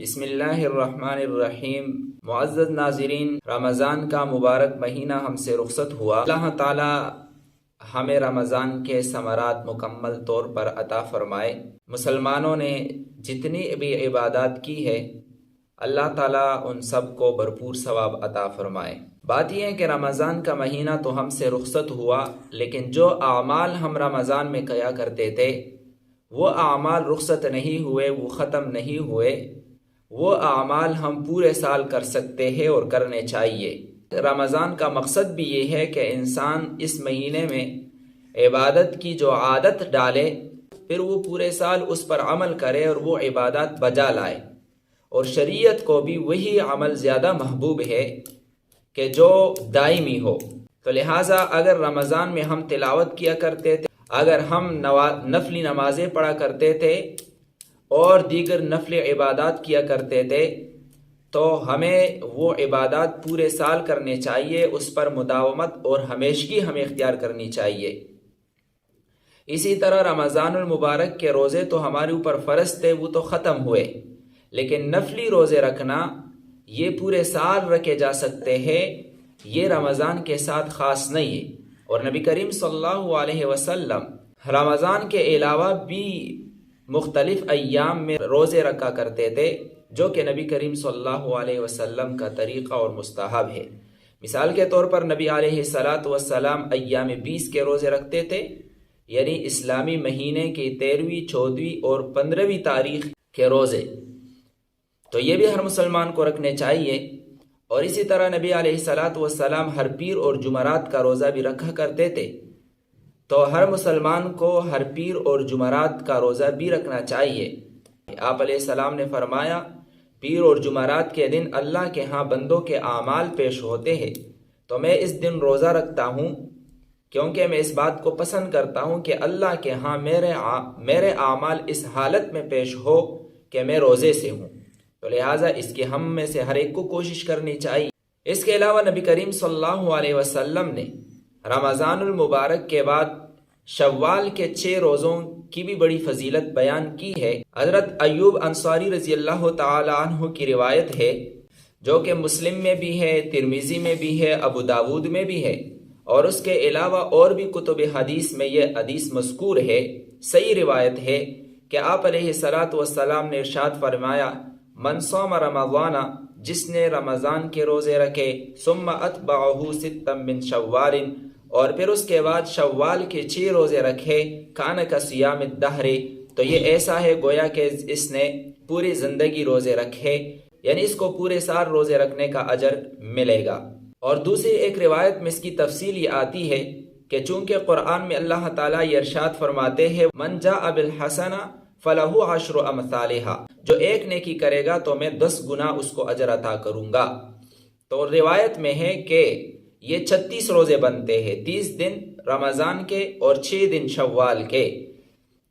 بسم اللہ الرحمن الرحیم۔ معزز ناظرین، رمضان کا مبارک مہینہ ہم سے رخصت ہوا۔ اللہ تعالی ہمیں رمضان کے ثمرات مکمل طور پر عطا فرمائے۔ مسلمانوں نے جتنی بھی عبادات کی ہے اللہ تعالیٰ ان سب کو بھرپور ثواب عطا فرمائے۔ بات یہ ہے کہ رمضان کا مہینہ تو ہم سے رخصت ہوا، لیکن جو اعمال ہم رمضان میں کیا کرتے تھے وہ اعمال رخصت نہیں ہوئے، وہ ختم نہیں ہوئے، وہ اعمال ہم پورے سال کر سکتے ہیں اور کرنے چاہیے۔ رمضان کا مقصد بھی یہ ہے کہ انسان اس مہینے میں عبادت کی جو عادت ڈالے، پھر وہ پورے سال اس پر عمل کرے اور وہ عبادات بجا لائے۔ اور شریعت کو بھی وہی عمل زیادہ محبوب ہے کہ جو دائمی ہو۔ تو لہٰذا اگر رمضان میں ہم تلاوت کیا کرتے تھے، اگر ہم نفلی نمازیں پڑھا کرتے تھے اور دیگر نفلی عبادات کیا کرتے تھے تو ہمیں وہ عبادات پورے سال کرنے چاہیے، اس پر مداومت اور ہمیشگی ہمیں اختیار کرنی چاہیے۔ اسی طرح رمضان المبارک کے روزے تو ہمارے اوپر فرض تھے، وہ تو ختم ہوئے، لیکن نفلی روزے رکھنا یہ پورے سال رکھے جا سکتے ہیں، یہ رمضان کے ساتھ خاص نہیں ہے۔ اور نبی کریم صلی اللہ علیہ وسلم رمضان کے علاوہ بھی مختلف ایام میں روزے رکھا کرتے تھے، جو کہ نبی کریم صلی اللہ علیہ وسلم کا طریقہ اور مستحب ہے۔ مثال کے طور پر نبی علیہ السلام ایام 20 کے روزے رکھتے تھے، یعنی اسلامی مہینے کی 13ویں، 14ویں اور 15ویں تاریخ کے روزے، تو یہ بھی ہر مسلمان کو رکھنے چاہیے۔ اور اسی طرح نبی علیہ السلام ہر پیر اور جمعرات کا روزہ بھی رکھا کرتے تھے، تو ہر مسلمان کو ہر پیر اور جمعرات کا روزہ بھی رکھنا چاہیے۔ آپ علیہ السلام نے فرمایا، پیر اور جمعرات کے دن اللہ کے ہاں بندوں کے اعمال پیش ہوتے ہیں، تو میں اس دن روزہ رکھتا ہوں کیونکہ میں اس بات کو پسند کرتا ہوں کہ اللہ کے ہاں میرے اعمال اس حالت میں پیش ہو کہ میں روزے سے ہوں، تو لہٰذا اس کی ہم میں سے ہر ایک کو کوشش کرنی چاہیے۔ اس کے علاوہ نبی کریم صلی اللہ علیہ وسلم نے رمضان المبارک کے بعد شوال کے 6 روزوں کی بھی بڑی فضیلت بیان کی ہے۔ حضرت ایوب انصاری رضی اللہ تعالی عنہ کی روایت ہے، جو کہ مسلم میں بھی ہے، ترمذی میں بھی ہے، ابو داود میں بھی ہے، اور اس کے علاوہ اور بھی کتب حدیث میں یہ حدیث مذکور ہے، صحیح روایت ہے کہ آپ علیہ السلام نے ارشاد فرمایا، من صام رمضان، جس نے رمضان کے روزے رکھے، ثم اتبعہ ستا من شوال، اور پھر اس کے بعد شوال کے 6 روزے رکھے، کان کصیام الدہر، تو یہ ایسا ہے گویا کہ اس نے پوری زندگی روزے رکھے، یعنی اس کو پورے سال روزے رکھنے کا اجر ملے گا۔ اور دوسری ایک روایت میں اس کی تفصیل یہ آتی ہے کہ چونکہ قرآن میں اللہ تعالیٰ یہ ارشاد فرماتے ہیں، من جاء بالحسنہ فلہ عشر امثالہا، جو ایک نیکی کرے گا تو میں 10 گنا اس کو اجر عطا کروں گا۔ تو روایت میں ہے کہ یہ 36 روزے بنتے ہیں، 30 دن رمضان کے اور 6 دن شوال کے،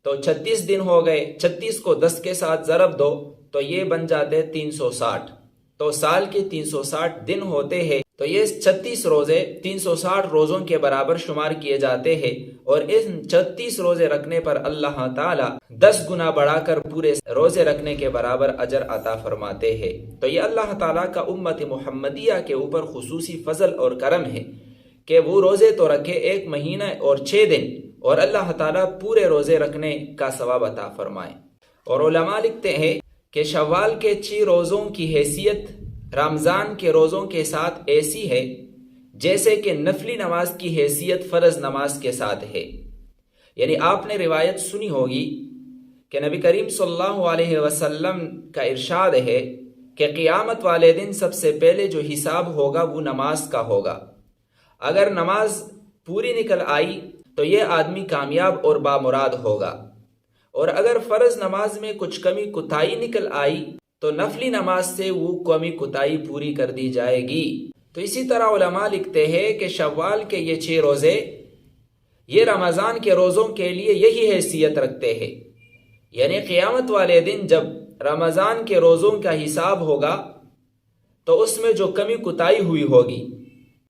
تو 36 دن ہو گئے، 36 کو 10 کے ساتھ ضرب دو تو یہ بن جاتے 360، تو سال کے 360 دن ہوتے ہیں، تو یہ 36 روزے 360 روزوں کے برابر شمار کیے جاتے ہیں، اور ان 36 روزے رکھنے پر اللہ تعالی 10 گنا بڑھا کر پورے روزے رکھنے کے برابر اجر عطا فرماتے ہیں۔ تو یہ اللہ تعالیٰ کا امت محمدیہ کے اوپر خصوصی فضل اور کرم ہے کہ وہ روزے تو رکھے 1 مہینہ اور 6 دن، اور اللہ تعالیٰ پورے روزے رکھنے کا ثواب عطا فرمائے۔ اور علماء لکھتے ہیں کہ شوال کے 6 روزوں کی حیثیت رمضان کے روزوں کے ساتھ ایسی ہے جیسے کہ نفلی نماز کی حیثیت فرض نماز کے ساتھ ہے۔ یعنی آپ نے روایت سنی ہوگی کہ نبی کریم صلی اللہ علیہ وسلم کا ارشاد ہے کہ قیامت والے دن سب سے پہلے جو حساب ہوگا وہ نماز کا ہوگا۔ اگر نماز پوری نکل آئی تو یہ آدمی کامیاب اور بامراد ہوگا، اور اگر فرض نماز میں کچھ کمی کوتاہی نکل آئی تو نفلی نماز سے وہ کمی کوتاہی پوری کر دی جائے گی۔ تو اسی طرح علماء لکھتے ہیں کہ شوال کے یہ 6 روزے یہ رمضان کے روزوں کے لیے یہی حیثیت رکھتے ہیں، یعنی قیامت والے دن جب رمضان کے روزوں کا حساب ہوگا تو اس میں جو کمی کوتاہی ہوئی ہوگی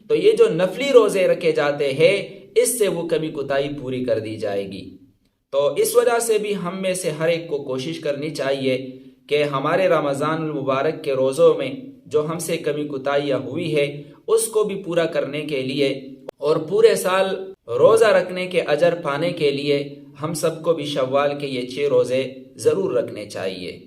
تو یہ جو نفلی روزے رکھے جاتے ہیں اس سے وہ کمی کوتاہی پوری کر دی جائے گی۔ تو اس وجہ سے بھی ہم میں سے ہر ایک کو کوشش کرنی چاہیے کہ ہمارے رمضان المبارک کے روزوں میں جو ہم سے کمی کوتاہیاں ہوئی ہے اس کو بھی پورا کرنے کے لیے اور پورے سال روزہ رکھنے کے اجر پانے کے لیے ہم سب کو بھی شوال کے یہ 6 روزے ضرور رکھنے چاہیے۔